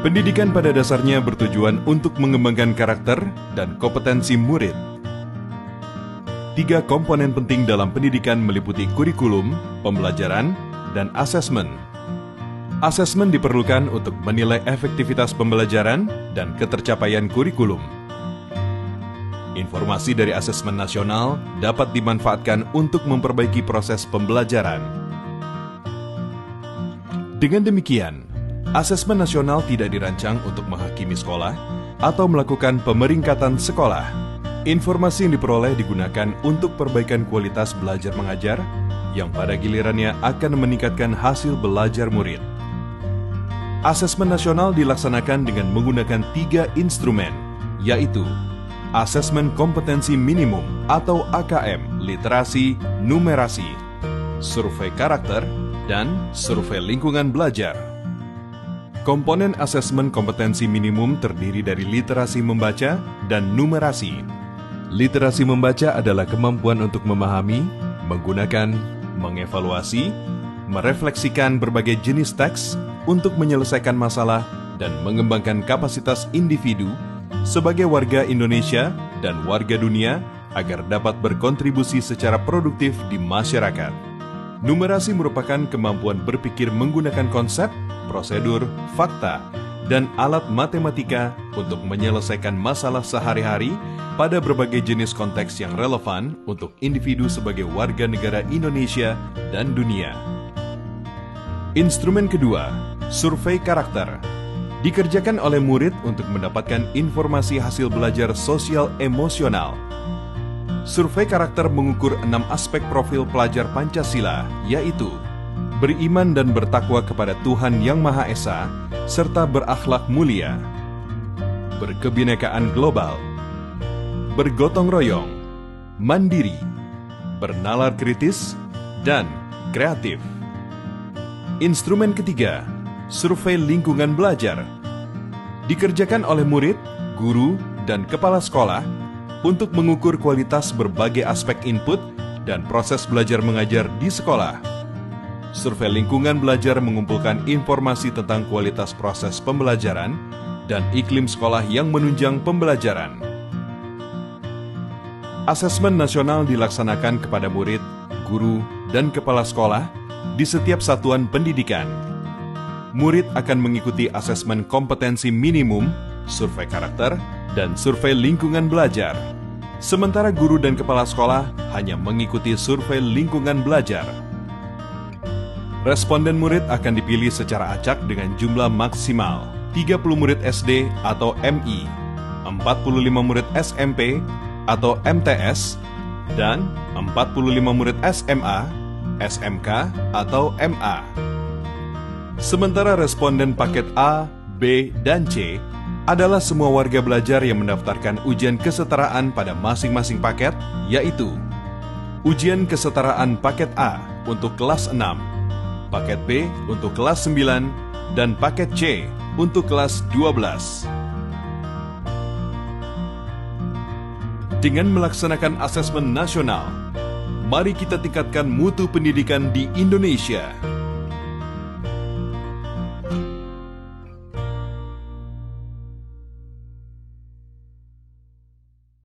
Pendidikan pada dasarnya bertujuan untuk mengembangkan karakter dan kompetensi murid. 3 komponen penting dalam pendidikan meliputi kurikulum, pembelajaran, dan asesmen. Asesmen diperlukan untuk menilai efektivitas pembelajaran dan ketercapaian kurikulum. Informasi dari asesmen nasional dapat dimanfaatkan untuk memperbaiki proses pembelajaran. Dengan demikian, asesmen nasional tidak dirancang untuk menghakimi sekolah atau melakukan pemeringkatan sekolah. Informasi yang diperoleh digunakan untuk perbaikan kualitas belajar mengajar yang pada gilirannya akan meningkatkan hasil belajar murid. Asesmen nasional dilaksanakan dengan menggunakan 3 instrumen, yaitu Asesmen Kompetensi Minimum atau AKM, Literasi, Numerasi, Survei Karakter, dan Survei Lingkungan Belajar. Komponen asesmen kompetensi minimum terdiri dari literasi membaca dan numerasi. Literasi membaca adalah kemampuan untuk memahami, menggunakan, mengevaluasi, merefleksikan berbagai jenis teks untuk menyelesaikan masalah dan mengembangkan kapasitas individu sebagai warga Indonesia dan warga dunia agar dapat berkontribusi secara produktif di masyarakat. Numerasi merupakan kemampuan berpikir menggunakan konsep, prosedur, fakta, dan alat matematika untuk menyelesaikan masalah sehari-hari pada berbagai jenis konteks yang relevan untuk individu sebagai warga negara Indonesia dan dunia. Instrumen kedua, survei karakter, dikerjakan oleh murid untuk mendapatkan informasi hasil belajar sosial emosional. Survei karakter mengukur 6 aspek profil pelajar Pancasila, yaitu beriman dan bertakwa kepada Tuhan Yang Maha Esa, serta berakhlak mulia, berkebinekaan global, bergotong royong, mandiri, bernalar kritis, dan kreatif. Instrumen ketiga, survei lingkungan belajar, dikerjakan oleh murid, guru, dan kepala sekolah untuk mengukur kualitas berbagai aspek input dan proses belajar mengajar di sekolah. Survei lingkungan belajar mengumpulkan informasi tentang kualitas proses pembelajaran dan iklim sekolah yang menunjang pembelajaran. Asesmen nasional dilaksanakan kepada murid, guru, dan kepala sekolah di setiap satuan pendidikan. Murid akan mengikuti asesmen kompetensi minimum, survei karakter, dan survei lingkungan belajar. Sementara guru dan kepala sekolah hanya mengikuti survei lingkungan belajar. Responden murid akan dipilih secara acak dengan jumlah maksimal 30 murid SD atau MI, 45 murid SMP atau MTS, dan 45 murid SMA, SMK atau MA. Sementara responden paket A, B, dan C adalah semua warga belajar yang mendaftarkan ujian kesetaraan pada masing-masing paket, yaitu ujian kesetaraan paket A untuk kelas 6, paket B untuk kelas 9, dan paket C untuk kelas 12. Dengan melaksanakan asesmen nasional, mari kita tingkatkan mutu pendidikan di Indonesia.